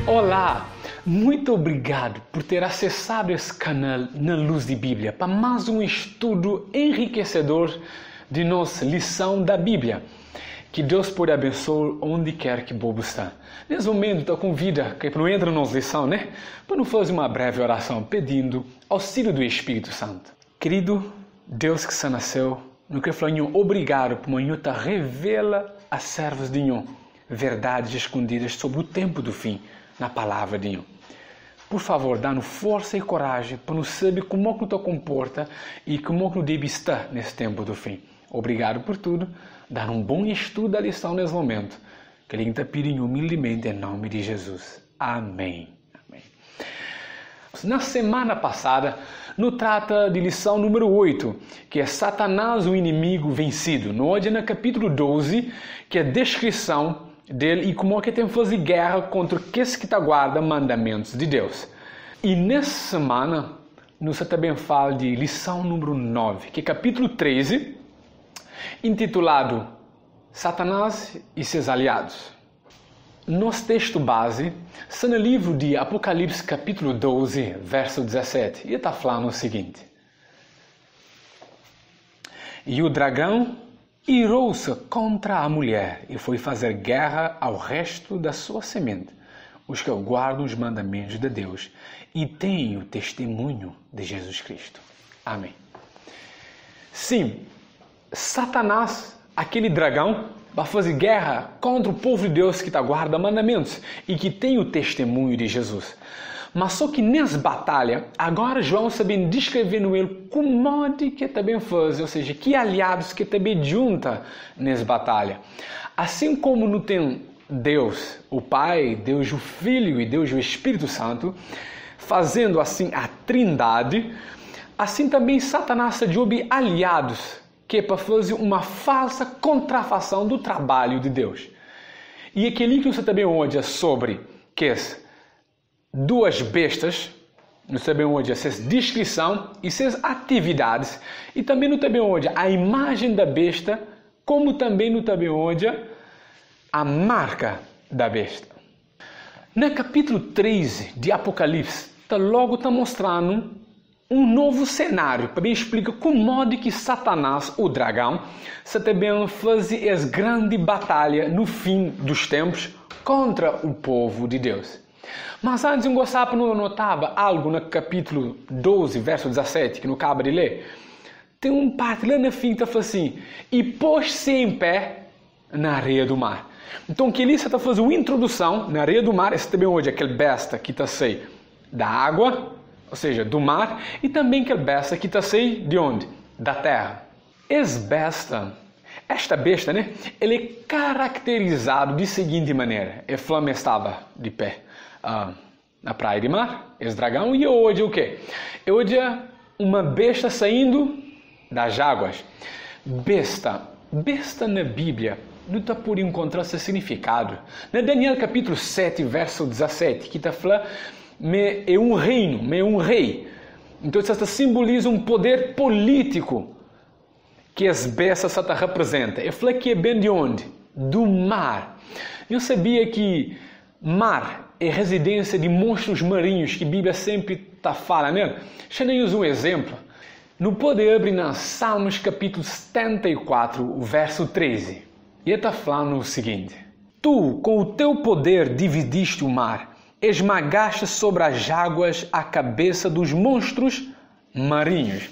Olá, muito obrigado por ter acessado esse canal na Luz de Bíblia para mais um estudo enriquecedor de nossa lição da Bíblia. Que Deus pode abençoar onde quer que Bobo está. Nesse momento, eu convido que não entre na nossa lição, para nos fazer uma breve oração pedindo auxílio do Espírito Santo. Querido Deus que se nasceu, no que falou, obrigado por manhã te revela a servos de Deus verdades escondidas sobre o tempo do fim na palavra de Deus. Por favor, dá-nos força e coragem para nos saber como é que tu comporta e como é que tu deve estar nesse tempo do fim. Obrigado por tudo. Dá um bom estudo da lição nesse momento. Que ele te pede humildemente em nome de Jesus. Amém. Amém. Na semana passada, nos trata de lição número 8, que é Satanás, o inimigo vencido. Hoje, no capítulo 12, que é a descrição dele e como é que tem que fazer guerra contra aqueles que guarda mandamentos de Deus. E nessa semana, nós também fala de lição número 9, que é capítulo 13, intitulado Satanás e seus aliados. Nosso texto base está no livro de Apocalipse, capítulo 12, verso 17, e está falando o seguinte: E o dragão irou-se contra a mulher e foi fazer guerra ao resto da sua semente, os que guardam os mandamentos de Deus e têm o testemunho de Jesus Cristo. Amém. Sim, Satanás, aquele dragão, vai fazer guerra contra o povo de Deus que guarda mandamentos e que tem o testemunho de Jesus. Mas só que nessa batalha, agora João está bem descrevendo ele como que também faz, ou seja, que aliados que também junta nessa batalha. Assim como não tem Deus, o Pai, Deus o Filho e Deus o Espírito Santo, fazendo assim a trindade, assim também Satanás está de aliados, que é para fazer uma falsa contrafação do trabalho de Deus. E aquele que você também olha sobre que duas bestas, nós também olha essa descrição e essas atividades, e também nós também olha a imagem da besta, como também nós também olha a marca da besta. No capítulo 13 de Apocalipse, logo está mostrando um novo cenário, para explicar como é que Satanás, o dragão, se também faz essa grande batalha no fim dos tempos contra o povo de Deus. Mas antes eu gostava para notar algo no capítulo 12, verso 17, que não acaba de ler. Tem um parte lá na fim que está assim: e pôs-se em pé na areia do mar. Então, que ele está fazendo uma introdução na areia do mar, esse também hoje é aquele besta que está cheio da água, ou seja, do mar, e também aquele besta que está cheio de onde? Da terra. Esta besta, ele é caracterizado de seguinte maneira: a flama estava de pé na praia de mar, esse dragão, e hoje o quê? Hoje é uma besta saindo das águas. Besta na Bíblia não está por encontrar esse significado. Na Daniel capítulo 7, verso 17, que está falando, é um reino, é um rei. Então isso simboliza um poder político que as bestas representam. Eu falei que é bem de onde? Do mar. Eu sabia que mar é residência de monstros marinhos, que a Bíblia sempre fala nele. Deixa eu usar um exemplo. No poder abrir na Salmos capítulo 74, verso 13. E ele está falando o seguinte: Tu, com o teu poder, dividiste o mar, esmagaste sobre as águas a cabeça dos monstros marinhos.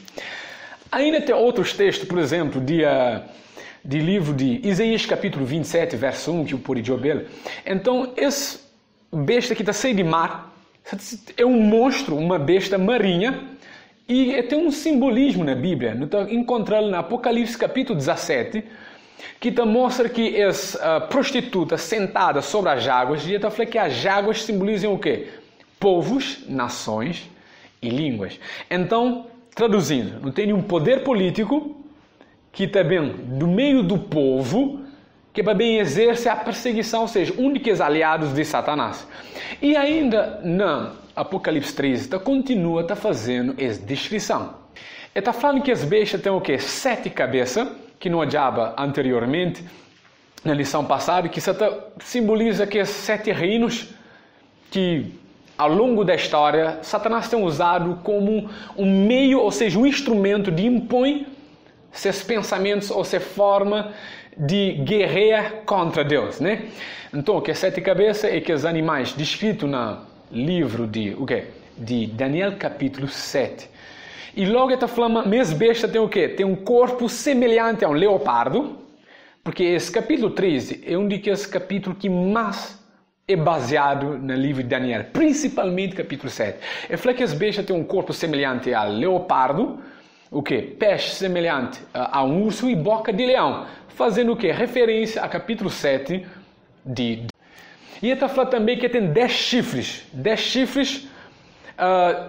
Ainda tem outros textos, por exemplo, de livro de Isaías capítulo 27, verso 1, que o pôde Jobel. Então, esse besta que está cheio de mar é um monstro, uma besta marinha, e tem um simbolismo na Bíblia. Encontramos no Apocalipse capítulo 17, que mostra que essa prostituta sentada sobre as águas, e está falando que as águas simbolizam o quê? Povos, nações e línguas. Então, traduzindo, não tem nenhum poder político que está bem do meio do povo, que para bem exerce a perseguição, ou seja, um dos aliados de Satanás. E ainda no Apocalipse 13, continua fazendo essa descrição. Ele está falando que as bestas têm o quê? 7 cabeças, que não adiava anteriormente, na lição passada, que simboliza que os 7 reinos que ao longo da história, Satanás tem usado como um meio, ou seja, um instrumento de impor seus pensamentos ou sua forma de guerrear contra Deus, né? Então, que 7 cabeças é que os animais descritos no livro de Daniel capítulo 7. E logo esta flama, mesmo besta, tem o quê? Tem um corpo semelhante a um leopardo, porque esse capítulo 13 é um dos capítulos que mais é baseado no livro de Daniel, principalmente capítulo 7. Eu falei que as bestas têm um corpo semelhante a leopardo, peixe semelhante a um urso e boca de leão, fazendo referência a capítulo 7 de... E ele fala também que tem 10 chifres. 10 chifres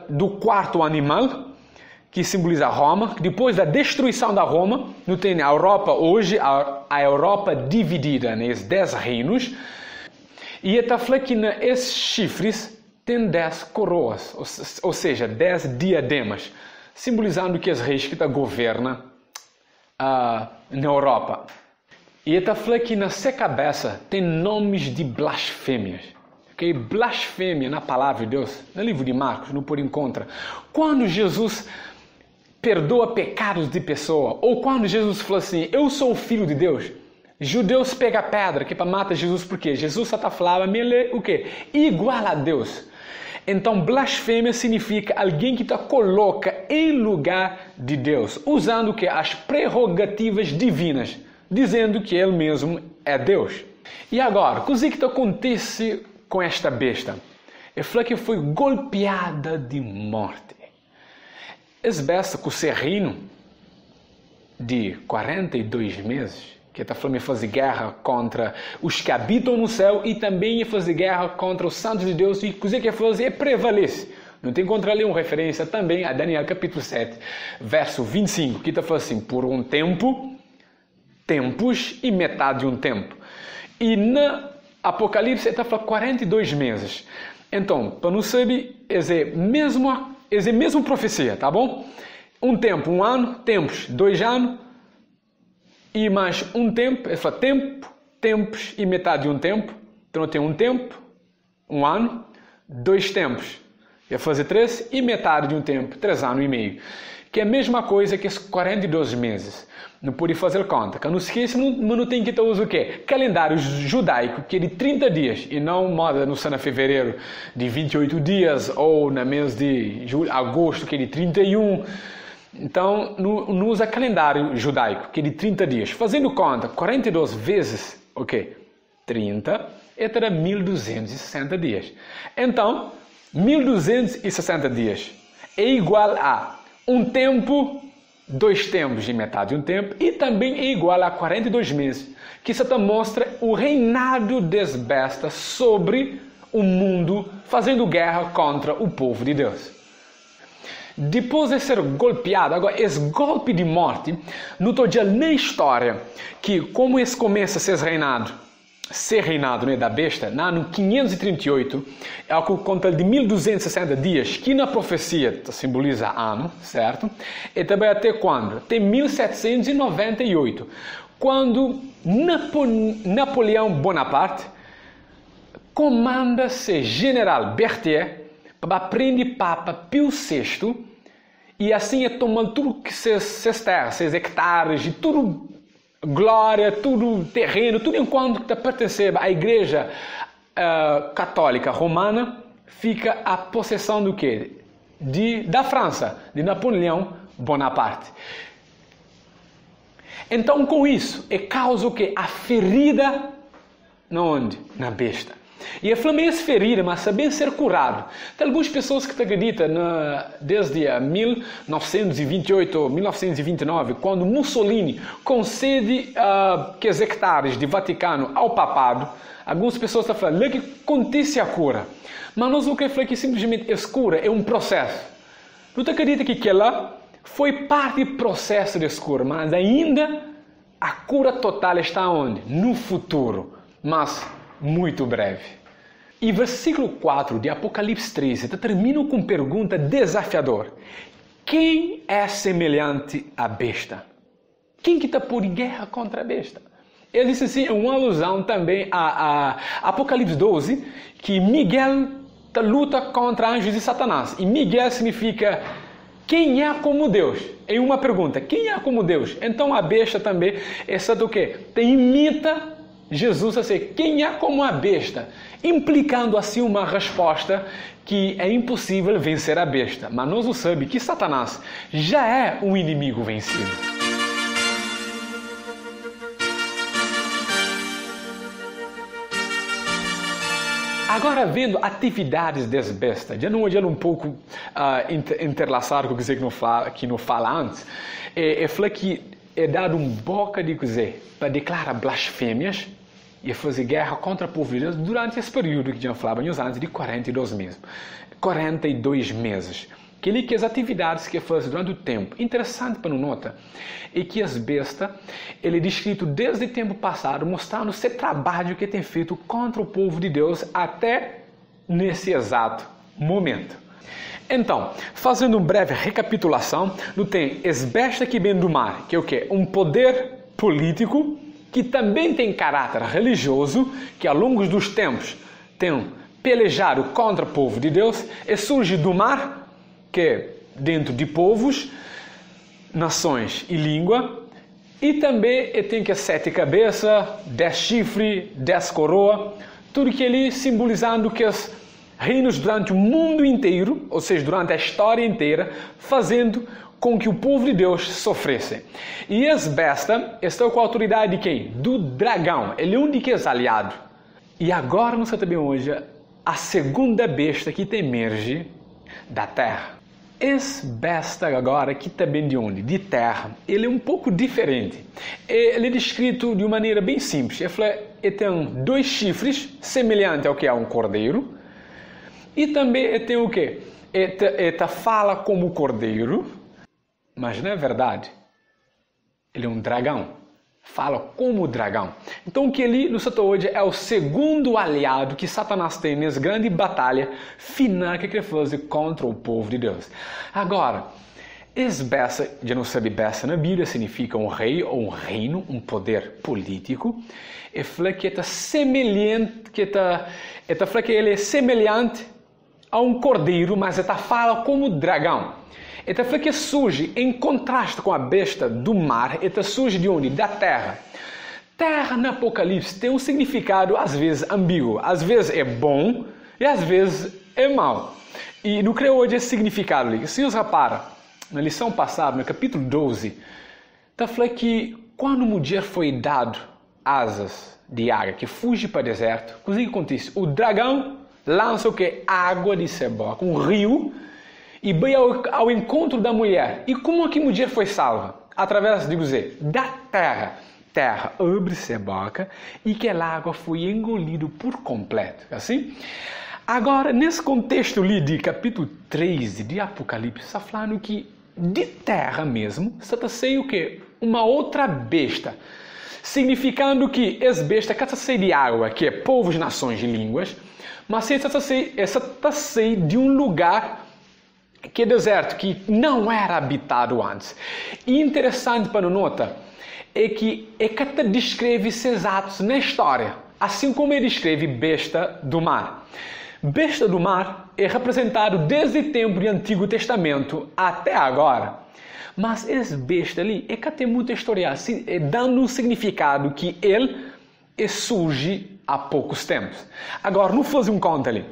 do quarto animal, que simboliza Roma. Depois da destruição da Roma, não tem a Europa hoje, a Europa dividida nos 10 reinos. E ele fala que nesses chifres tem 10 coroas, ou seja, 10 diademas, simbolizando que os reis que governam na Europa. E ele fala que na sua cabeça tem nomes de blasfêmias. Blasfêmia na palavra de Deus, no livro de Marcos, não pode encontrar. Quando Jesus perdoa pecados de pessoa, ou quando Jesus fala assim, eu sou o Filho de Deus, judeus pegam pedra para matar Jesus, porque Jesus só falava igual a Deus. Então, blasfêmia significa alguém que coloca em lugar de Deus, usando as prerrogativas divinas, dizendo que ele mesmo é Deus. E agora, o que acontece com esta besta? Ele falou que foi golpeada de morte. Essa besta com seu reino de 42 meses, que está falando de fazer guerra contra os que habitam no céu e também ia fazer guerra contra os santos de Deus, e o que fazer é prevalece. Não tem contra ali uma referência também a Daniel capítulo 7, verso 25, que está falando assim, por um tempo, tempos e metade de um tempo. E na Apocalipse está falando 42 meses. Então, para não saber, essa é a mesma profecia, tá bom? Um tempo, 1 ano, tempos, 2 anos, e mais um tempo, ele fala tempo, tempos e metade de um tempo. Então tem um tempo, 1 ano, 2 tempos, ia fazer 3, e metade de um tempo, 3 anos e meio. Que é a mesma coisa que esses 42 meses. Não pode fazer conta. Que não esqueça, não tem que usar o quê? Calendário judaico, que é de 30 dias, e não moda no ano de fevereiro de 28 dias, ou no mês de agosto, que é de 31. Então, não usa calendário judaico, que é de 30 dias. Fazendo conta, 42 vezes, 30, terá 1260 dias. Então, 1260 dias é igual a um tempo, 2 tempos e metade de um tempo, e também é igual a 42 meses, que isso mostra o reinado das bestas sobre o mundo, fazendo guerra contra o povo de Deus. Depois de ser golpeado, agora esse golpe de morte, não estou dizendo na história que como esse começa a ser reinado da besta, no ano 538, é o que conta de 1260 dias, que na profecia simboliza ano, certo? E também até quando? Até 1798, quando Napoleão Bonaparte comanda-se General Berthier para prender Papa Pio VI, e assim é tomando tudo que seus terras, seus hectares, e tudo glória, tudo terreno, tudo enquanto que pertencia à Igreja Católica Romana, fica a possessão do quê? Da França, de Napoleão Bonaparte. Então, com isso, é causa o quê? A ferida, onde? Na besta. E a flama é ferida, mas saber ser curado. Tem algumas pessoas que acreditam desde 1928 ou 1929, quando Mussolini concede que os hectares de Vaticano ao papado, algumas pessoas estão falando que acontece a cura. Mas nós não queremos falar que simplesmente essa cura é um processo. Não acredita que aquela foi parte do processo de cura, mas ainda a cura total está onde? No futuro, mas muito breve. E versículo 4 de Apocalipse 13 termina com uma pergunta desafiadora. Quem é semelhante à besta? Quem que está por guerra contra a besta? Ele disse assim, uma alusão também a Apocalipse 12, que Miguel luta contra anjos e Satanás. E Miguel significa quem é como Deus. É uma pergunta, quem é como Deus? Então a besta também, essa do quê? Imita Jesus, assim, quem é como a besta? Implicando assim uma resposta que é impossível vencer a besta. Mas nós sabemos que Satanás já é um inimigo vencido. Agora, vendo atividades das bestas, já não olhando um pouco interlaçado com o que não fala antes, fala que é dado um boca de dizer para declarar blasfêmias e fazer guerra contra o povo de Deus durante esse período que já falávamos antes de 42 meses. Que as atividades que faz durante o tempo. Interessante para não notar é que as bestas, ele é descrito desde o tempo passado, mostrando esse trabalho que tem feito contra o povo de Deus até nesse exato momento. Então, fazendo uma breve recapitulação, não tem as bestas que vêm do mar, que é o quê? Um poder político que também tem caráter religioso, que ao longo dos tempos tem pelejado contra o povo de Deus, e surge do mar, que é dentro de povos, nações e língua, e também tem que 7 cabeças, 10 chifres, 10 coroas, tudo que ele simbolizando que os reinos durante o mundo inteiro, ou seja, durante a história inteira, fazendo com que o povo de Deus sofresse. E as bestas estão com a autoridade de quem? Do dragão. Ele é um de que é aliado. E agora nós sabemos hoje a segunda besta que emerge da terra. Esse besta agora, que também de onde? De terra. Ele é um pouco diferente. Ele é descrito de uma maneira bem simples. Ele tem 2 chifres, semelhante ao que é um cordeiro. E também ele tem o quê? Ele fala como cordeiro, mas não é verdade. Ele é um dragão. Fala como dragão. Então o que ele nos citou hoje é o segundo aliado que Satanás tem nessa grande batalha final que ele faz contra o povo de Deus. Agora, esse besta, já não sabe, besta na Bíblia significa um rei ou um reino, um poder político. E fala que ele é semelhante, que ele é semelhante a um cordeiro, mas ele fala como dragão. Então, foi que surge em contraste com a besta do mar, surge de onde? Da terra. Terra no Apocalipse tem um significado às vezes ambíguo. Às vezes é bom e às vezes é mau. E não creio hoje esse significado ali. Se você repara, na lição passada, no capítulo 12, está falando que quando uma mulher foi dado asas de águia, que fuge para o deserto, o que acontece? O dragão lança o que? Água de sua boca, um rio, e vai ao encontro da mulher. E como que a mulher foi salva? Através, da terra. Terra abre-se a boca e que a água foi engolida por completo. Assim? Agora, nesse contexto ali de capítulo 13 de Apocalipse, está falando que de terra mesmo, está sendo o quê? Uma outra besta. Significando que essa besta está sendo de água, que é povos, nações e línguas, mas essa está sendo de um lugar que é deserto, que não era habitado antes. E interessante para nota é que descreve esses atos na história, assim como ele descreve besta do mar. Besta do mar é representado desde o tempo do Antigo Testamento até agora. Mas esse besta ali tem muita história, dando um significado que ele surge há poucos tempos. Agora, não fazer um conta ali.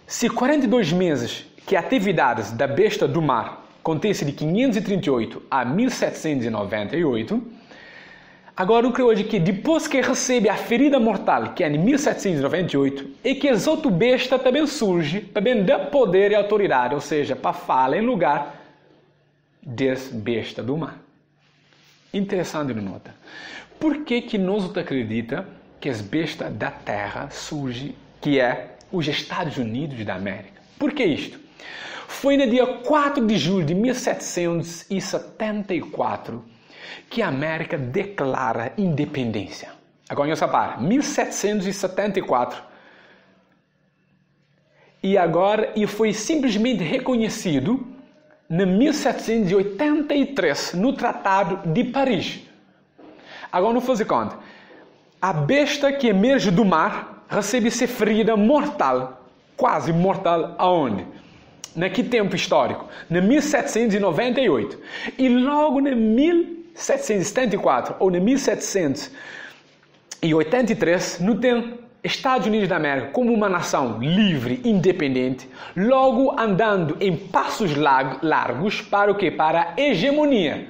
Se 42 meses que atividades da besta do mar acontece de 538 a 1798, agora eu creio hoje que depois que recebe a ferida mortal, que é em 1798, é que as outras bestas também surge, também dá poder e autoridade, ou seja, para falar em lugar dessa besta do mar. Interessante de nota. Por que nós acreditamos que as bestas da terra surgem, que é os Estados Unidos da América? Por que isto? Foi no dia 4 de julho de 1774 que a América declara independência. Agora, essa parte, 1774. E foi simplesmente reconhecido em 1783, no Tratado de Paris. Agora, não fazer conta. A besta que emerge do mar recebe-se ferida mortal quase mortal aonde? Na que tempo histórico? Na 1798. E logo na 1774 ou na 1783, não tem Estados Unidos da América como uma nação livre, independente, logo andando em passos largos para o quê? Para a hegemonia.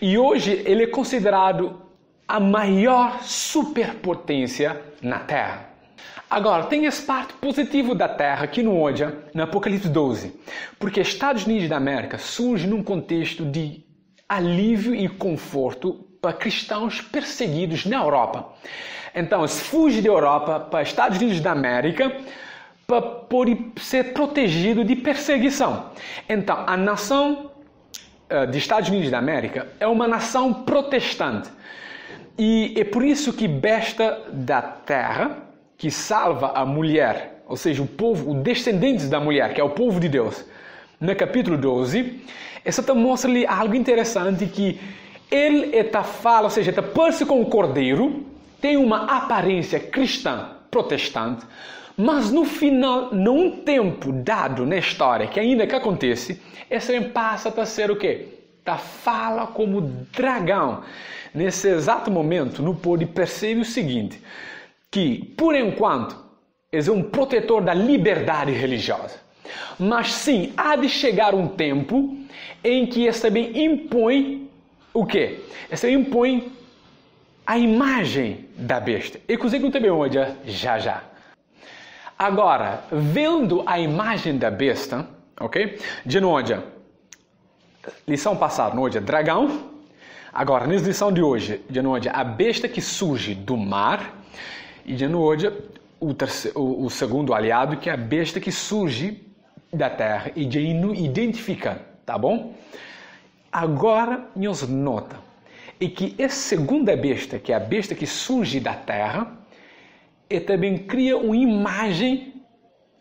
E hoje ele é considerado a maior superpotência na Terra. Agora, tem esse parte positivo da Terra que não olha no Apocalipse 12, porque Estados Unidos da América surge num contexto de alívio e conforto para cristãos perseguidos na Europa. Então, se fuge da Europa para Estados Unidos da América para poder ser protegido de perseguição. Então, a nação dos Estados Unidos da América é uma nação protestante. E é por isso que besta da terra, que salva a mulher, ou seja, o povo, os descendentes da mulher, que é o povo de Deus, no capítulo 12, essa mostra-lhe algo interessante, que ele fala, ou seja, parece com o cordeiro, tem uma aparência cristã, protestante, mas no final, num tempo dado na história, que ainda que acontece, esse passa a ser o quê? Fala como dragão. Nesse exato momento, não pode perceber o seguinte, que, por enquanto, é um protetor da liberdade religiosa. Mas sim, há de chegar um tempo em que esse também impõe o quê? Esse impõe a imagem da besta. E comigo também olha já. Agora, vendo a imagem da besta, ok? De novo, lição passada, novo, dragão. Agora, nessa lição de hoje, de novo, a besta que surge do mar. E de novo, o segundo aliado, que é a besta que surge da terra e de identifica, tá bom? Agora, nos nota, é que essa segunda besta, que é a besta que surge da terra, e também cria uma imagem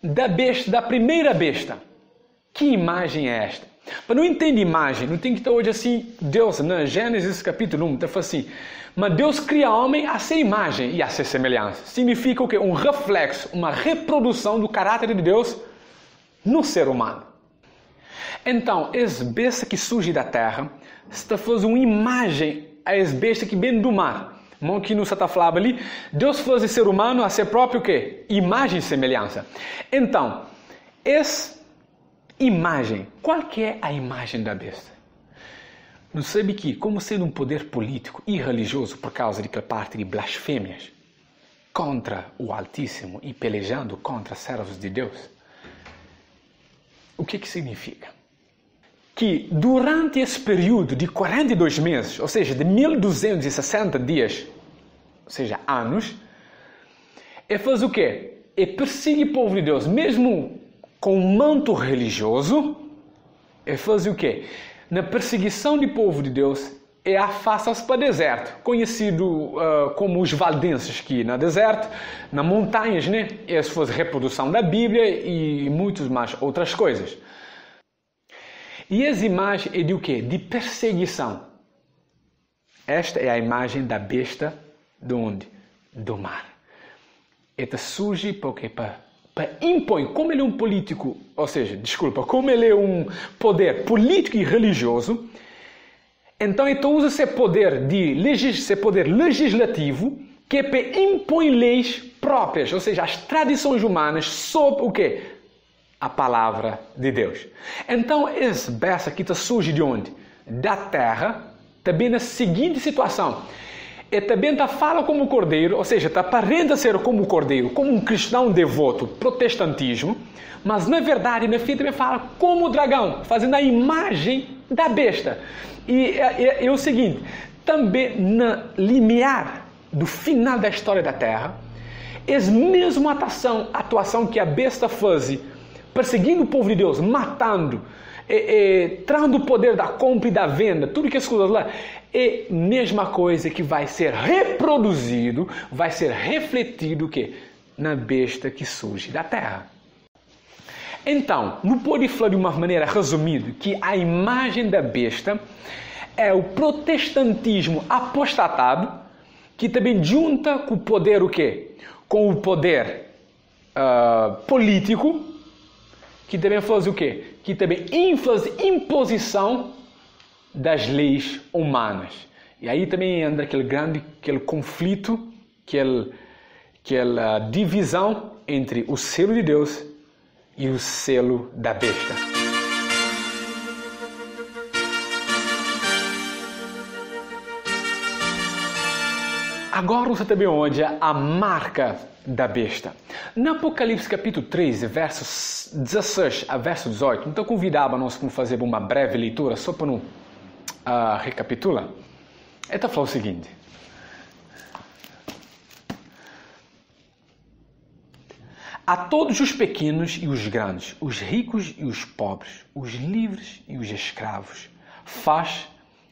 da besta, da primeira besta. Que imagem é esta? Para não entender imagem, não tem que estar hoje assim, Deus, na Gênesis capítulo 1, está assim, mas Deus cria o homem a ser imagem e a ser semelhança. Significa o quê? Um reflexo, uma reprodução do caráter de Deus no ser humano. Então, essa besta que surge da terra está fazendo uma imagem a essa besta que vem do mar. Como que nos está falando ali, Deus fez o ser humano a ser próprio o quê? Imagem e semelhança. Então, essa imagem, qual que é a imagem da besta? Não sabe que, como sendo um poder político e religioso por causa de parte de blasfêmias contra o Altíssimo e pelejando contra servos de Deus, o que significa? Que durante esse período de 42 meses, ou seja, de 1260 dias, ou seja, anos, ele faz o quê? Ele persegue o povo de Deus, mesmo com um manto religioso, ele faz o quê? Na perseguição do povo de Deus, ele afasta-se para o deserto, conhecido como os valdenses, que na deserto, nas montanhas, né? Essa foi a reprodução da Bíblia e muitas mais outras coisas. E essa imagem é de o quê? De perseguição. Esta é a imagem da besta de onde? Do mar. Esta surge porque para impõe, como ele é um político, ou seja, como ele é um poder político e religioso, então ele usa esse poder legislativo que impõe leis próprias, ou seja, as tradições humanas sobre o quê? A palavra de Deus. Então, essa besta aqui surge de onde? Da terra, também na seguinte situação. E também fala como cordeiro, ou seja, aparenta ser como cordeiro, como um cristão devoto, protestantismo, mas na verdade, na fim, também fala como dragão, fazendo a imagem da besta. E é o seguinte, também na limiar do final da história da Terra, essa mesma atuação que a besta faz, perseguindo o povo de Deus, matando, trazendo o poder da compra e da venda, tudo que as coisas lá, é a mesma coisa que vai ser reproduzido, vai ser refletido o quê? Na besta que surge da terra. Então, não pode falar de uma maneira resumida que a imagem da besta é o protestantismo apostatado, que também junta com o poder o quê? Com o poder político, que também faz o quê? Que também faz imposição das leis humanas. E aí também entra aquele conflito, aquela divisão entre o selo de Deus e o selo da besta. Agora você também olha a marca da besta. No Apocalipse capítulo 13, versos 16 a verso 18, então convidava nós para fazer uma breve leitura, só para não recapitular. Ele falou o seguinte: a todos os pequenos e os grandes, os ricos e os pobres, os livres e os escravos, faz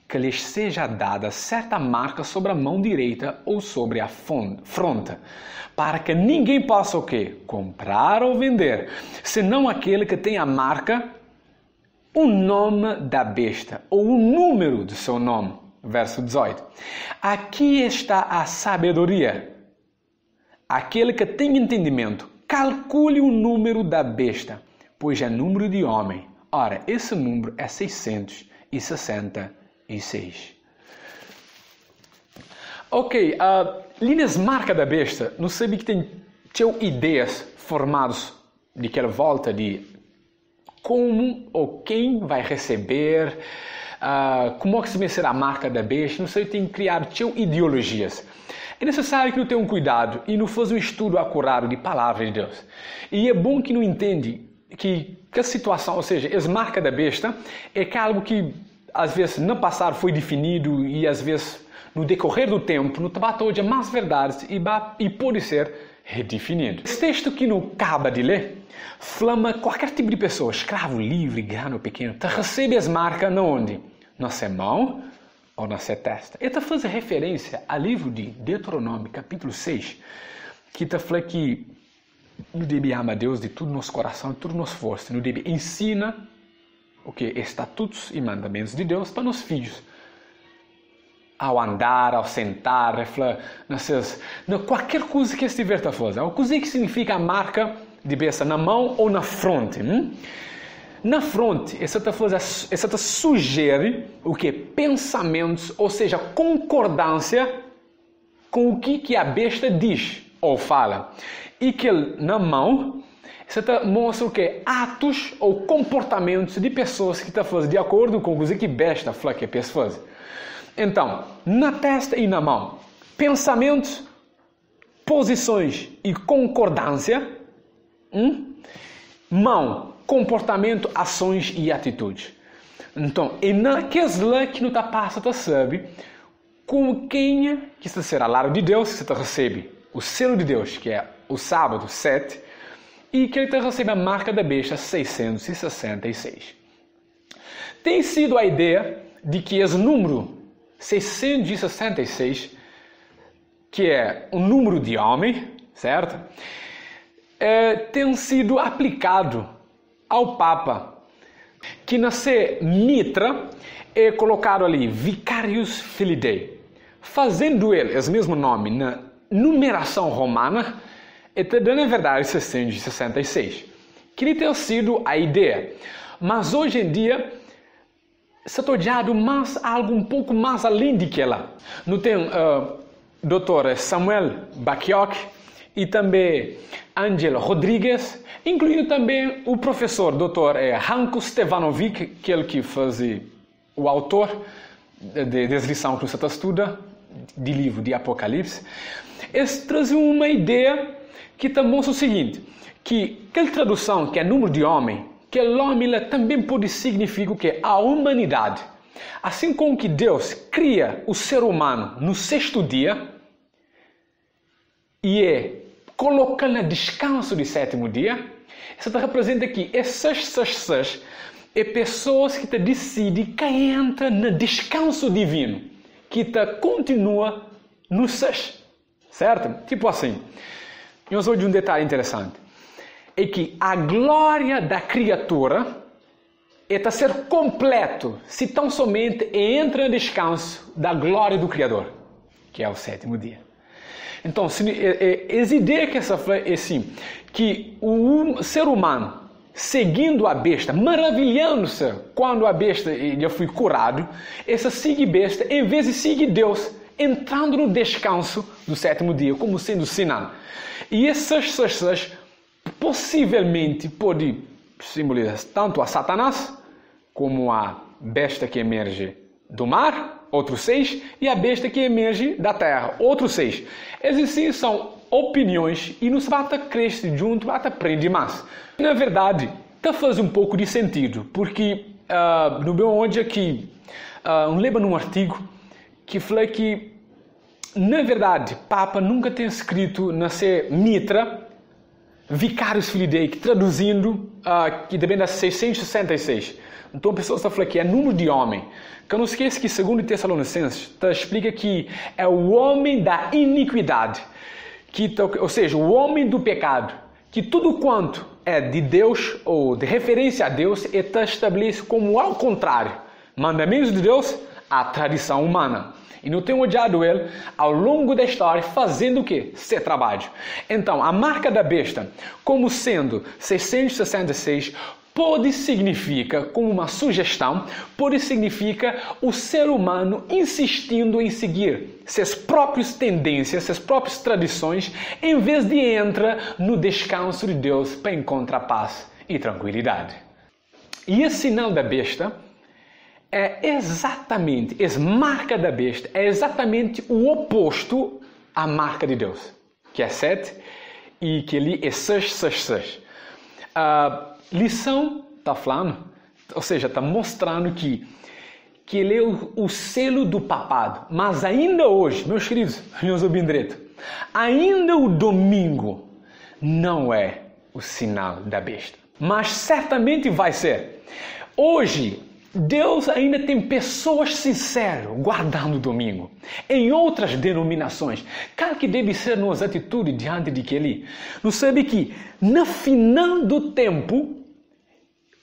que lhes seja dada certa marca sobre a mão direita ou sobre a fronte, para que ninguém possa o quê? Comprar ou vender, senão aquele que tem a marca, o nome da besta, ou o número do seu nome. Verso 18. Aqui está a sabedoria. Aquele que tem entendimento, calcule o número da besta, pois é número de homem. Ora, esse número é 666. Ok, linhas marca da besta, não sei que tem ideias formadas de aquela volta de como ou quem vai receber, como é que se vai ser a marca da besta, não sei, tem criado ideologias. É necessário que não tenha um cuidado e não faça um estudo acurado de palavra de Deus. E é bom que não entende que a situação, ou seja, as marcas da besta é que algo que às vezes no passado foi definido e às vezes no decorrer do tempo não bateu de mais verdades e pode ser redefinido. Esse texto que não acaba de ler flama qualquer tipo de pessoa, escravo, livre, grande ou pequeno, recebe as marcas na onde? Na sua mão ou na sua testa. Ele faz referência ao livro de Deuteronômio, capítulo 6, que fala que não deve amar a Deus de todo nosso coração, de toda nossa força, não deve ensina estatutos e mandamentos de Deus para nossos filhos. Ao andar, ao sentar, qualquer coisa que estiver a fazer. O que significa a marca de besta na mão ou na fronte? Na fronte, essa sugere o que? Pensamentos, ou seja, concordância com o que a besta diz ou fala. E que na mão, isso mostra o que? Atos ou comportamentos de pessoas que estão fazendo de acordo com o que a besta fala que a pessoa faz. Então, na testa e na mão, pensamentos, posições e concordância. Mão, comportamento, ações e atitudes. Então, é naqueles lá que não está passando a saber com quem que está será lado de Deus, que você recebe o selo de Deus, que é o sábado 7, e que ele recebe a marca da besta 666. Tem sido a ideia de que esse número 666, que é um número de homem, certo? Tem sido aplicado ao Papa, que na sua mitra é colocado ali Vicarius Filii Dei, fazendo ele esse mesmo nome na numeração romana, e dando na verdade 666, que ele tem sido a ideia, mas hoje em dia se é tornado algo um pouco mais além de que ela. Não tem Dr. Samuel Bacchiocchi e também Angel Rodrigues, incluindo também o professor Dr. Ranko Stevanovic, que é o que faz o autor das lições que você estuda, de livro de Apocalipse. Eles trazem uma ideia que mostra o seguinte, que aquela tradução, que é número de homem, que o homem também pode significar que a humanidade, assim como que Deus cria o ser humano no sexto dia e colocando a descanso do sétimo dia, isso representa que essas pessoas que decidem que entra no descanso divino, que continua no sexto, certo? Tipo assim, eu sou de um detalhe interessante. É que a glória da criatura é ser completo se tão somente entra no descanso da glória do Criador, que é o sétimo dia. Então, essa ideia que essa é assim, que o ser humano, seguindo a besta, maravilhando-se quando a besta já foi curado, essa sigue besta, em vez de seguir Deus, entrando no descanso do sétimo dia, como sendo sinal. E essas possivelmente pode simbolizar tanto a Satanás, como a besta que emerge do mar, outros 6, e a besta que emerge da terra, outros 6. Essas sim são opiniões e nos bata crescer junto, bata aprender mais. Na verdade, está fazendo um pouco de sentido, porque no meu onde aqui, lembro num artigo que fala que, na verdade, Papa nunca tem escrito na ser Mitra, Vicarius Filii Dei, traduzindo, que depende da 666. Então a pessoa está falando que é número de homem. Que eu não esqueço que, segundo Tessalonicenses, explica que é o homem da iniquidade. Ou seja, o homem do pecado. Que tudo quanto é de Deus ou de referência a Deus está estabelecido como ao contrário. Mandamentos de Deus, a tradição humana. E não tem odiado ele ao longo da história fazendo o quê? Seu trabalho. Então, a marca da besta, como sendo 666, pode significar, como uma sugestão, pode significar o ser humano insistindo em seguir suas próprias tendências, suas próprias tradições, em vez de entrar no descanso de Deus para encontrar paz e tranquilidade. E esse sinal da besta é exatamente, essa marca da besta é exatamente o oposto à marca de Deus, que é 7 e que ali é 666. Lição está falando, ou seja, está mostrando que ele é o selo do papado. Mas ainda hoje, meus queridos, meus obindretos, ainda o domingo não é o sinal da besta. Mas certamente vai ser. Hoje, Deus ainda tem pessoas sinceras guardando o domingo. Em outras denominações, qual que deve ser nossa atitude diante de Ele? Nós sabemos que, no final do tempo,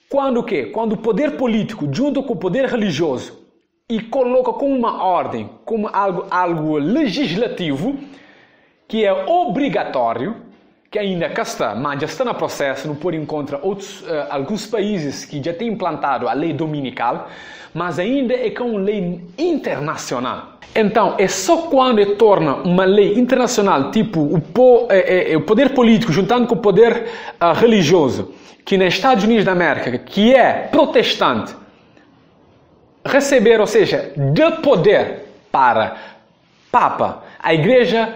quando o quê? Quando o poder político, junto com o poder religioso, e coloca como uma ordem, como algo legislativo, que é obrigatório, que ainda cá está, mas já está no processo, não pode encontrar alguns países que já têm implantado a lei dominical, mas ainda é com lei internacional. Então, é só quando torna uma lei internacional, tipo o poder político juntando com o poder religioso, que nos Estados Unidos da América, que é protestante, receber, ou seja, de poder para Papa, a Igreja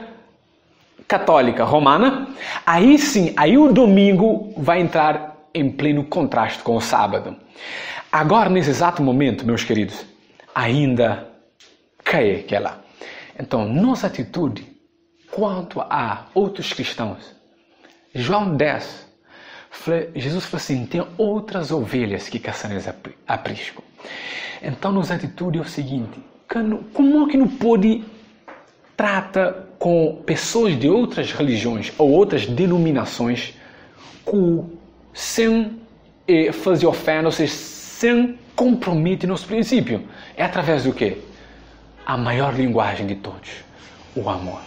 Católica Romana, aí sim, aí o domingo vai entrar em pleno contraste com o sábado. Agora, nesse exato momento, meus queridos, ainda cai aquela. Então, nossa atitude quanto a outros cristãos. João 10, Jesus falou assim, tem outras ovelhas que caçam aprisco. Então, nossa atitude é o seguinte, como é que não pode trata com pessoas de outras religiões ou outras denominações sem fazer ofensa, ou seja, sem comprometer nos princípios. É através do quê? A maior linguagem de todos, o amor.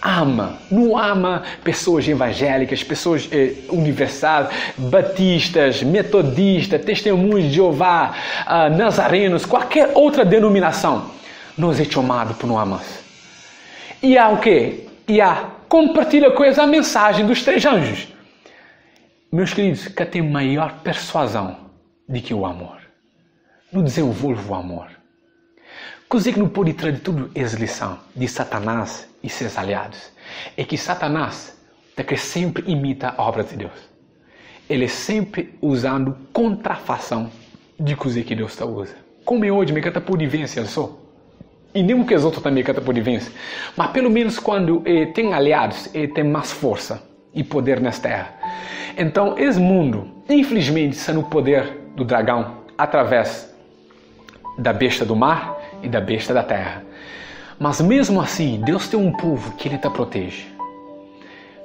Ama, não ama pessoas evangélicas, pessoas universais, batistas, metodistas, testemunhos de Jeová, nazarenos, qualquer outra denominação. Nós é chamados por não amar. E há o quê? E há compartilha com eles a mensagem dos 3 anjos. Meus queridos, que tem maior persuasão do que o amor. Não desenvolve o amor. Coisa que não pode trazer tudo essa lição de Satanás e seus aliados. É que Satanás que sempre imita a obra de Deus. Ele é sempre usando contrafação de coisa que Deus está usando. Como é hoje, me canta por vivência só. E nem que os outros também cantam por vivência. Mas pelo menos quando tem aliados, tem mais força e poder nesta terra. Então, esse mundo, infelizmente, está no poder do dragão através da besta do mar e da besta da terra. Mas mesmo assim, Deus tem um povo que Ele te protege.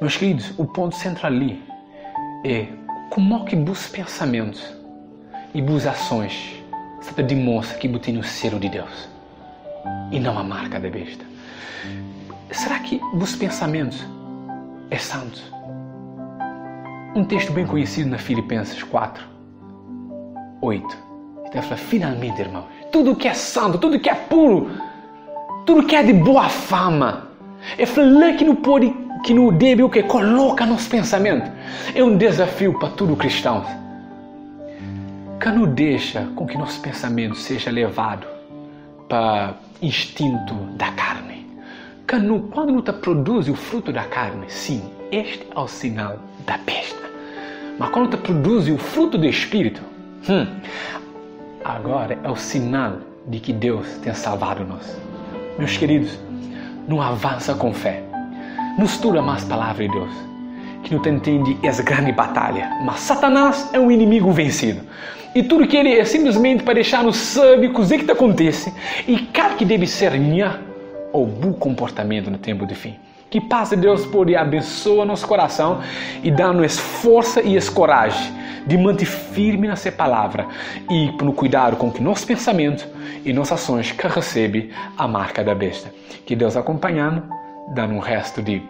Meus queridos, o ponto central ali é como que os pensamentos e as ações você demonstra que você tem o selo de Deus. E não a marca da besta. será que os pensamentos é santo? Um texto bem conhecido na Filipenses 4, 8. Então fala, finalmente, irmãos, tudo que é santo, tudo que é puro, tudo que é de boa fama, é falar que não deve o que coloca nos pensamentos. É um desafio para todo cristão. Que não deixa com que nosso pensamento seja levado para instinto da carne. Quando não produz o fruto da carne, sim, este é o sinal da besta. Mas quando produz o fruto do Espírito, agora é o sinal de que Deus tem salvado nós. Meus queridos, não avança com fé. Não estuda mais a palavra de Deus, que não entende essa grande batalha. Mas Satanás é um inimigo vencido. E tudo que ele é simplesmente para deixar-nos saber o que está acontecendo e cara que deve ser minha ou bom comportamento no tempo do fim. Que paz de Deus pode abençoar nosso coração e dar-nos força e coragem de manter firme nessa palavra e no cuidado com que nossos pensamentos e nossas ações que recebem a marca da besta. Que Deus acompanhando, dando um resto de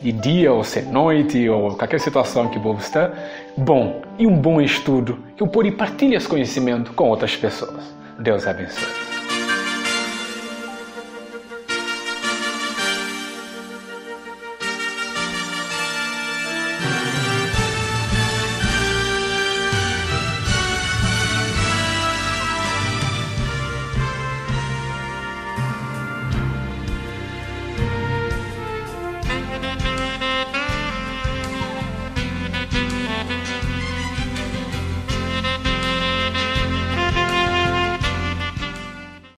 dia ou se noite ou qualquer situação que você está, bom e um bom estudo que eu pude partilhar esse conhecimento com outras pessoas. Deus abençoe.